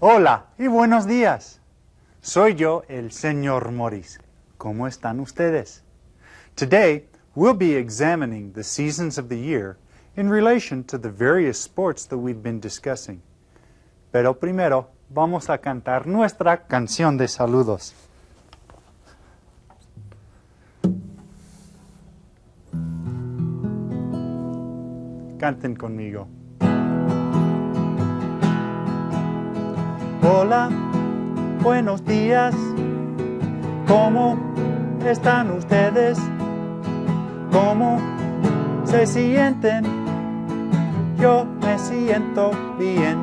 Hola y buenos días. Soy yo, el Señor Morris. ¿Cómo están ustedes? Today, we'll be examining the seasons of the year in relation to the various sports that we've been discussing. Pero primero, vamos a cantar nuestra canción de saludos. Canten conmigo. Hola, buenos días, ¿cómo están ustedes? ¿Cómo se sienten? Yo me siento bien.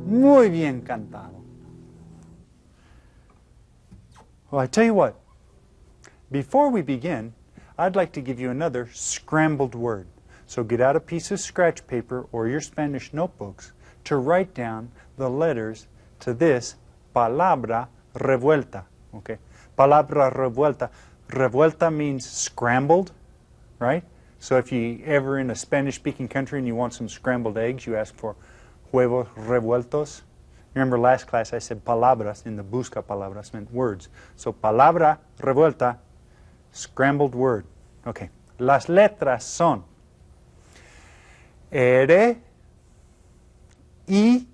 Muy bien cantado. Well, I tell you what, before we begin, I'd like to give you another scrambled word. So get out a piece of scratch paper or your Spanish notebooks to write down the letters to this palabra revuelta. Okay? Palabra revuelta. Revuelta means scrambled, right? So if you ever in a Spanish-speaking country and you want some scrambled eggs, you ask for huevos revueltos. Remember last class I said palabras in the busca palabras meant words. So palabra revuelta, scrambled word. Okay. Las letras son R, I,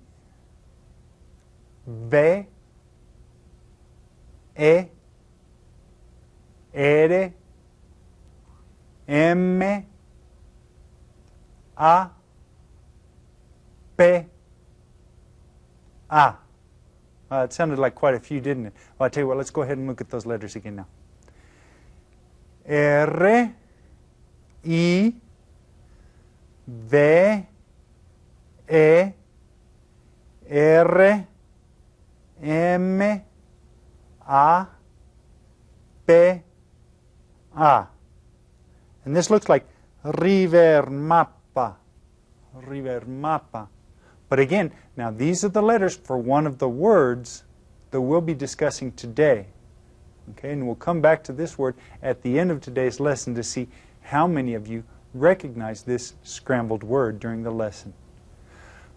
V, E, R, M, A, P, A. It sounded like quite a few, didn't it? Well, I'll tell you what, let's go ahead and look at those letters again now. R, I, V, E, R, M, A, P, A. And this looks like river mapa. River mapa. But again, now these are the letters for one of the words that we'll be discussing today. Okay, and we'll come back to this word at the end of today's lesson to see how many of you recognize this scrambled word during the lesson.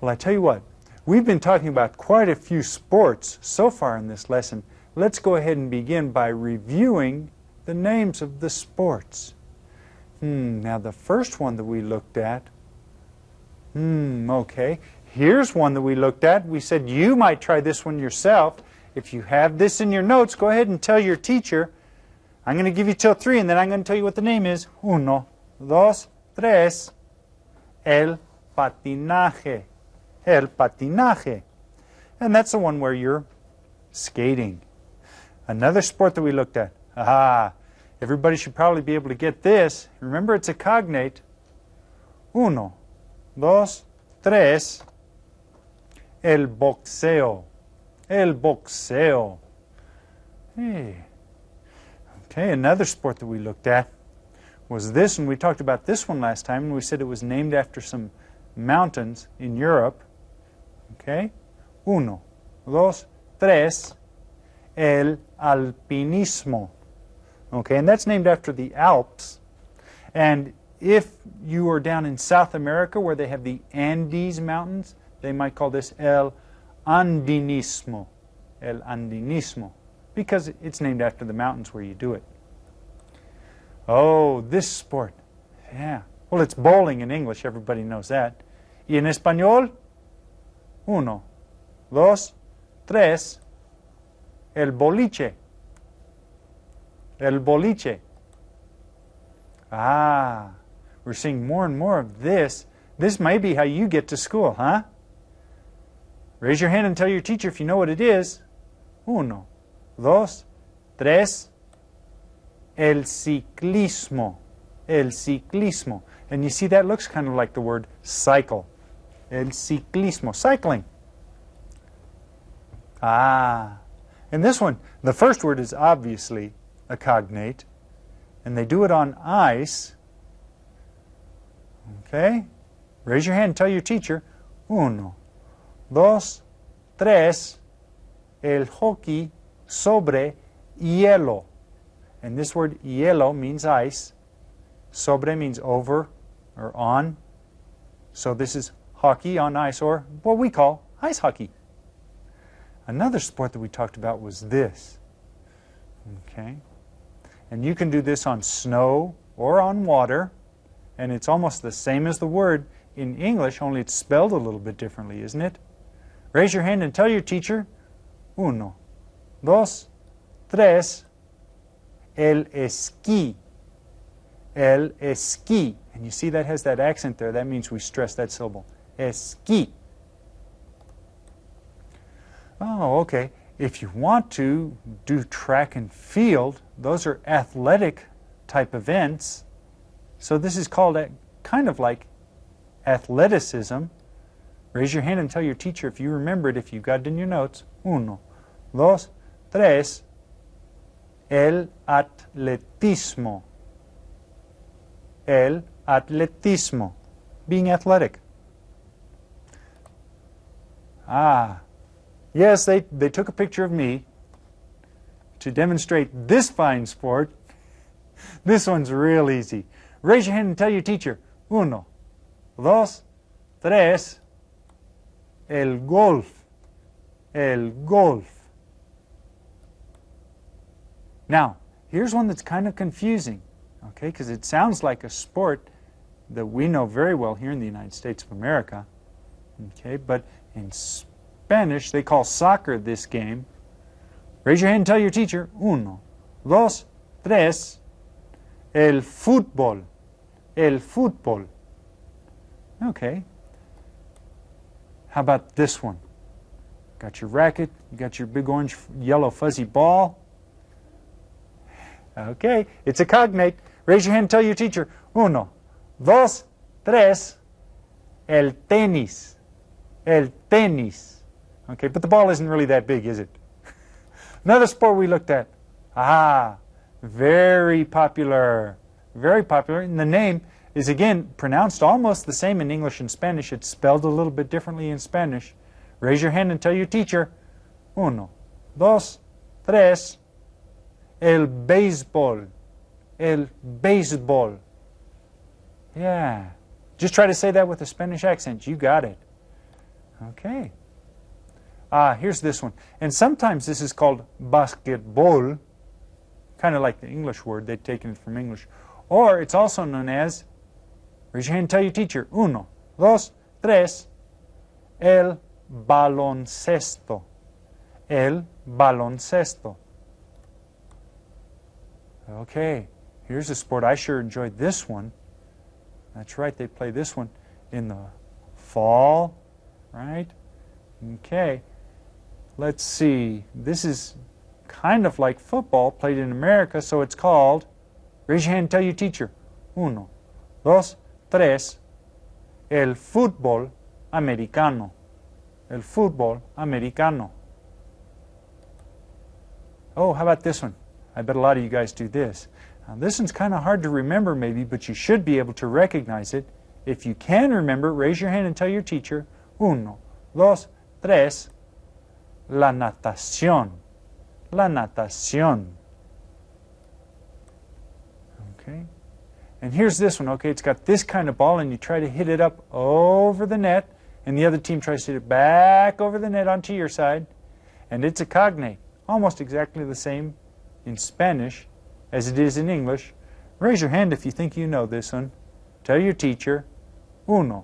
Well, I tell you what, we've been talking about quite a few sports so far in this lesson. Let's go ahead and begin by reviewing the names of the sports. Now the first one that we looked at, okay. Here's one that we looked at. We said you might try this one yourself. If you have this in your notes, go ahead and tell your teacher. I'm going to give you till 3, and then I'm going to tell you what the name is. 1, 2, 3. El patinaje. El patinaje. And that's the one where you're skating. Another sport that we looked at. Everybody should probably be able to get this. Remember, it's a cognate. 1, 2, 3. El boxeo. El boxeo. Hey. Okay, another sport that we looked at was this one. We talked about this one last time, and we said it was named after some mountains in Europe. Okay? 1, 2, 3. El alpinismo. Okay, and that's named after the Alps. And if you are down in South America where they have the Andes Mountains, they might call this El Andinismo. El Andinismo. Because it's named after the mountains where you do it. Oh, this sport. Yeah. Well, it's bowling in English. Everybody knows that. Y en español, 1, 2, 3. El boliche. El boliche. We're seeing more and more of this. This may be how you get to school, huh? Raise your hand and tell your teacher if you know what it is. 1, 2, 3. El ciclismo. El ciclismo. And you see that looks kind of like the word cycle. El ciclismo. Cycling. And this one, the first word is obviously a cognate. And they do it on ice. Okay? Raise your hand and tell your teacher. 1, 2, 3. El hockey sobre hielo. And this word hielo means ice. Sobre means over or on. So this is hockey on ice, or what we call ice hockey. Another sport that we talked about was this. Okay? And you can do this on snow or on water. And it's almost the same as the word in English, only it's spelled a little bit differently, isn't it? Raise your hand and tell your teacher. 1, 2, 3. El esquí. El esquí. And you see that has that accent there. That means we stress that syllable. Esquí. Oh, okay. If you want to do track and field, those are athletic type events. So this is called kind of like athleticism. Raise your hand and tell your teacher if you remember it, if you've got it in your notes. 1, 2, 3. El atletismo. El atletismo. Being athletic. Yes, they took a picture of me to demonstrate this fine sport. This one's real easy. Raise your hand and tell your teacher. 1, 2, 3. El golf. El golf. Now, here's one that's kind of confusing, okay, because it sounds like a sport that we know very well here in the United States of America, okay, but in Spanish they call soccer this game. Raise your hand and tell your teacher. 1, 2, 3. El fútbol. El fútbol. Okay. How about this one? Got your racket, you got your big orange, yellow, fuzzy ball. Okay, it's a cognate. Raise your hand and tell your teacher. 1, 2, 3. El tenis. El tenis. Okay, but the ball isn't really that big, is it? Another sport we looked at. Very popular. Very popular. And the name is, again, pronounced almost the same in English and Spanish. It's spelled a little bit differently in Spanish. Raise your hand and tell your teacher. 1, 2, 3. El béisbol. El béisbol. Yeah. Just try to say that with a Spanish accent. You got it. Okay. Here's this one. And sometimes this is called basketball, kind of like the English word. They've taken it from English. Or it's also known as, raise your hand and tell your teacher. 1, 2, 3. El baloncesto. El baloncesto. Okay, here's a sport. I sure enjoyed this one. That's right, they play this one in the fall, right? Okay, let's see. This is kind of like football played in America, so it's called, raise your hand and tell your teacher. 1, 2, 3. El fútbol americano. El fútbol americano. Oh, how about this one? I bet a lot of you guys do this. Now, this one's kind of hard to remember maybe, but you should be able to recognize it. If you can remember, raise your hand and tell your teacher. 1, 2, 3. La natación. La natación. Okay. And here's this one. Okay, it's got this kind of ball, and you try to hit it up over the net, and the other team tries to hit it back over the net onto your side. And it's a cognate. Almost exactly the same in Spanish as it is in English. Raise your hand if you think you know this one. Tell your teacher. 1,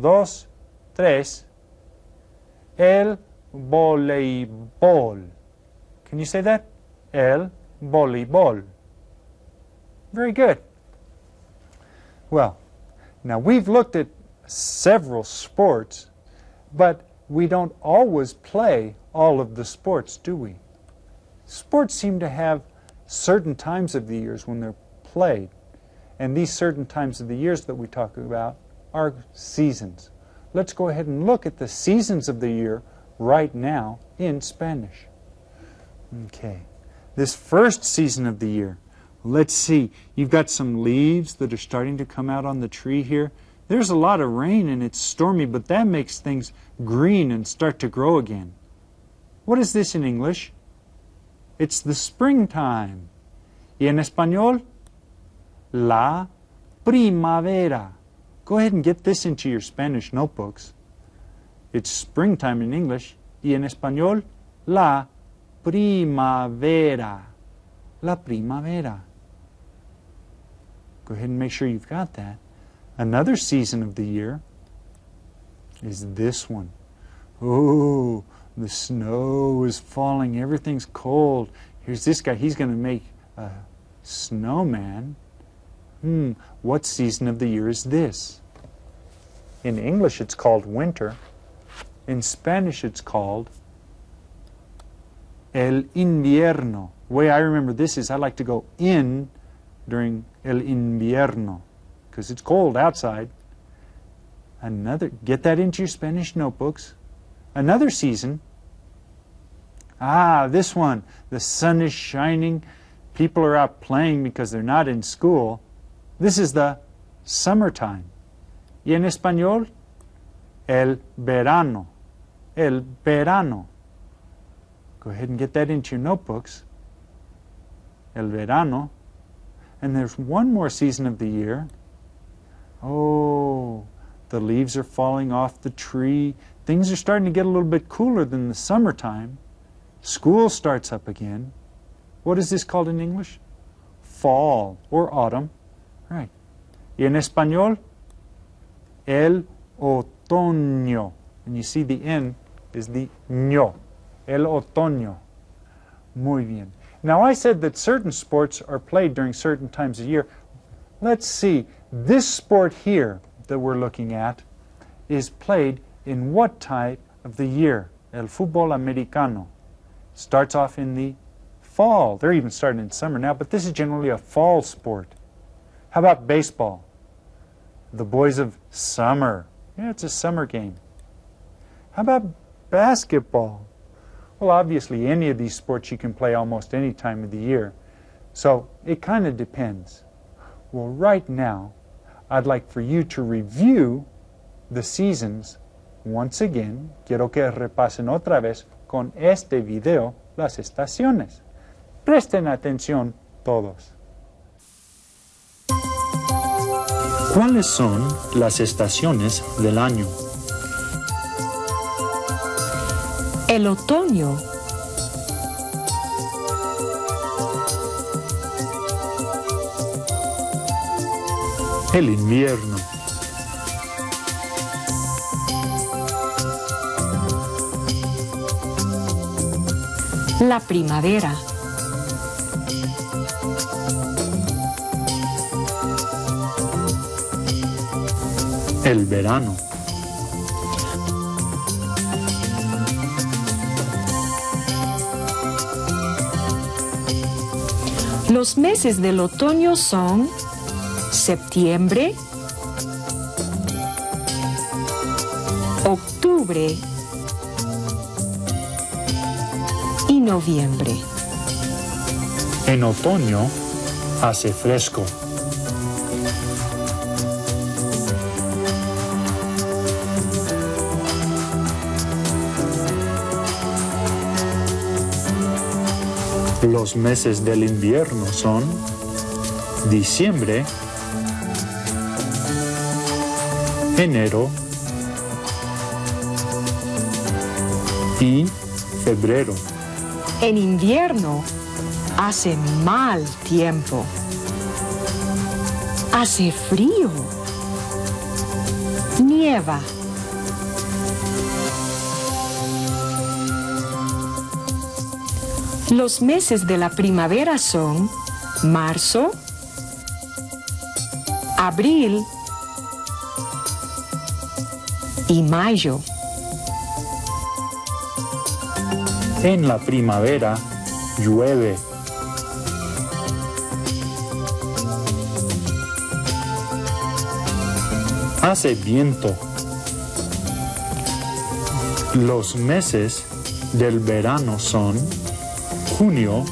2, 3. El voleibol. Can you say that? El voleibol. Very good. Well, now we've looked at several sports, but we don't always play all of the sports, do we? Sports seem to have certain times of the years when they're played. And these certain times of the years that we talk about are seasons. Let's go ahead and look at the seasons of the year right now in Spanish. Okay. This first season of the year, Let's see. You've got some leaves that are starting to come out on the tree here. There's a lot of rain and it's stormy, but that makes things green and start to grow again. What is this in English? It's the springtime. Y en español, la primavera. Go ahead and get this into your Spanish notebooks. It's springtime in English. Y en español, la primavera. La primavera. Go ahead and make sure you've got that. Another season of the year is this one. Oh, the snow is falling. Everything's cold. Here's this guy. He's going to make a snowman. What season of the year is this? In English, it's called winter. In Spanish, it's called el invierno. The way I remember this is I like to go in during el invierno because it's cold outside. Get that into your Spanish notebooks. Another season. This one. The sun is shining. People are out playing because they're not in school. This is the summertime. Y en español, el verano. El verano. Go ahead and get that into your notebooks. El verano. And there's one more season of the year. Oh, the leaves are falling off the tree. Things are starting to get a little bit cooler than the summertime. School starts up again. What is this called in English? Fall or autumn. Right. Y en español, el otoño. And you see the N is the ño. El otoño. Muy bien. Now I said that certain sports are played during certain times of year. Let's see. This sport here that we're looking at is played in what type of the year? El fútbol americano. Starts off in the fall. They're even starting in summer now, but this is generally a fall sport. How about baseball? The boys of summer. Yeah, it's a summer game. How about basketball? Well, obviously, any of these sports you can play almost any time of the year. So it kind of depends. Well, right now, I'd like for you to review the seasons once again. Quiero que repasen otra vez con este video las estaciones. Presten atención todos. ¿Cuáles son las estaciones del año? El otoño. El invierno. La primavera. El verano. Los meses del otoño son septiembre, octubre y noviembre. En otoño hace fresco. Los meses del invierno son diciembre, enero y febrero. En invierno hace mal tiempo. Hace frío. Nieva. Los meses de la primavera son marzo, abril y mayo. En la primavera llueve. Hace viento. Los meses del verano son junio,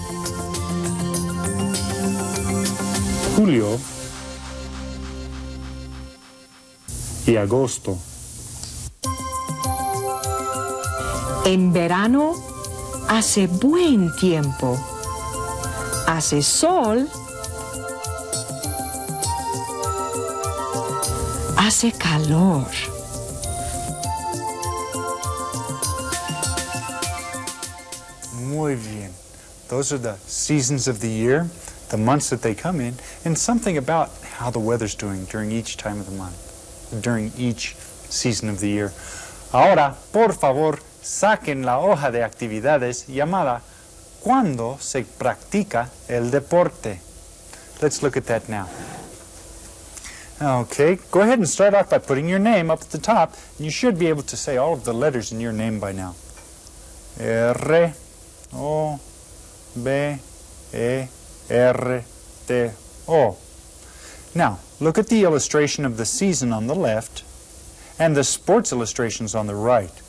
julio y agosto. En verano hace buen tiempo. Hace sol. Hace calor. Muy bien. Those are the seasons of the year, the months that they come in, and something about how the weather's doing during each time of the month, during each season of the year. Ahora, por favor, saquen la hoja de actividades llamada ¿Cuándo se practica el deporte? Let's look at that now. Okay, go ahead and start off by putting your name up at the top. You should be able to say all of the letters in your name by now. R, O, B, E, R, T, O. Now, look at the illustration of the season on the left and the sports illustrations on the right.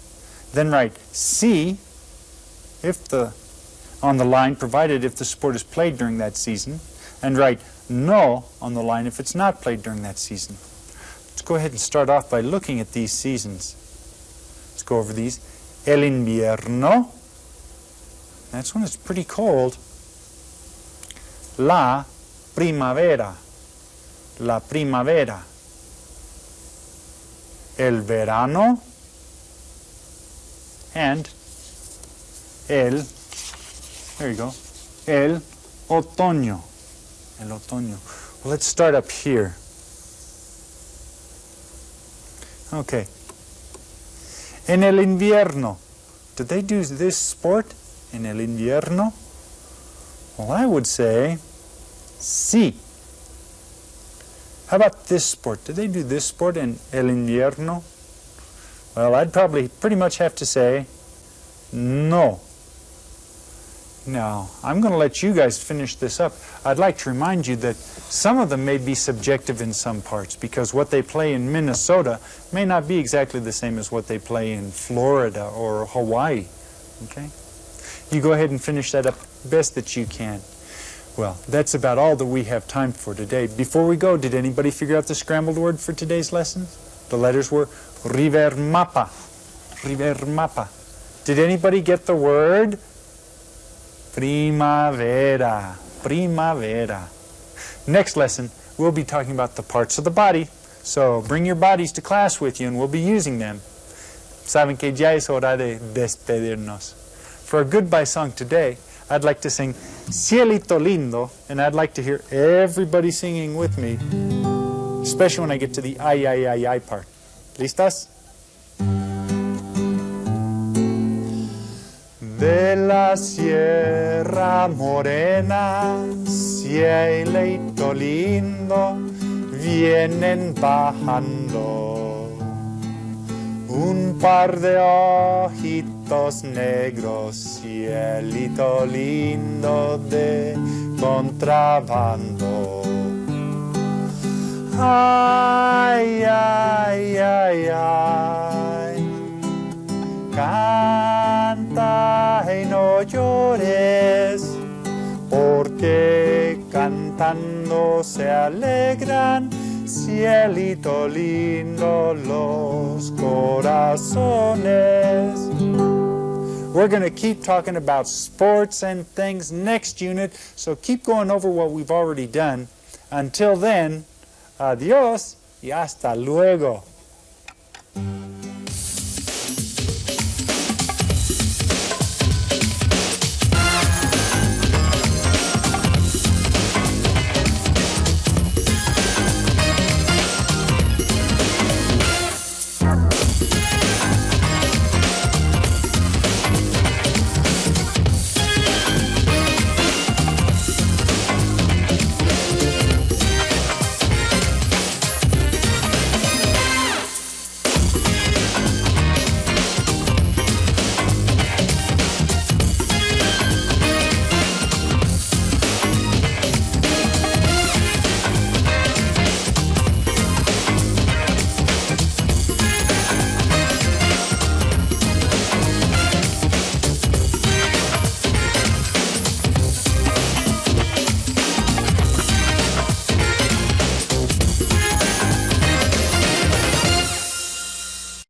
Then write C on the line, provided if the sport is played during that season, and write no on the line if it's not played during that season. Let's go ahead and start off by looking at these seasons. Let's go over these. El invierno, that's when it's pretty cold. La primavera, la primavera. El verano, and there you go, el otoño. El otoño. Well, let's start up here. Okay. En el invierno. Did they do this sport? En el invierno? Well, I would say sí. How about this sport? Did they do this sport in el invierno? Well, I'd probably pretty much have to say no. Now, I'm going to let you guys finish this up. I'd like to remind you that some of them may be subjective in some parts because what they play in Minnesota may not be exactly the same as what they play in Florida or Hawaii. Okay? You go ahead and finish that up best that you can. Well, that's about all that we have time for today. Before we go, did anybody figure out the scrambled word for today's lesson? The letters were River Mapa. River Mapa. Did anybody get the word? Primavera. Primavera. Next lesson, we'll be talking about the parts of the body. So bring your bodies to class with you and we'll be using them. Saben que ya es hora de despedirnos. For a goodbye song today, I'd like to sing Cielito Lindo, and I'd like to hear everybody singing with me, especially when I get to the ay, ay, ay, ay part. ¿Listas? De la Sierra Morena, cielito lindo, vienen bajando un par de ojitos negros, cielito lindo de contrabando. Ay, ay, ay, ay, canta y no llores, porque cantando se alegran, cielito lindo, los corazones. We're going to keep talking about sports and things next unit, so keep going over what we've already done. Until then, adiós y hasta luego.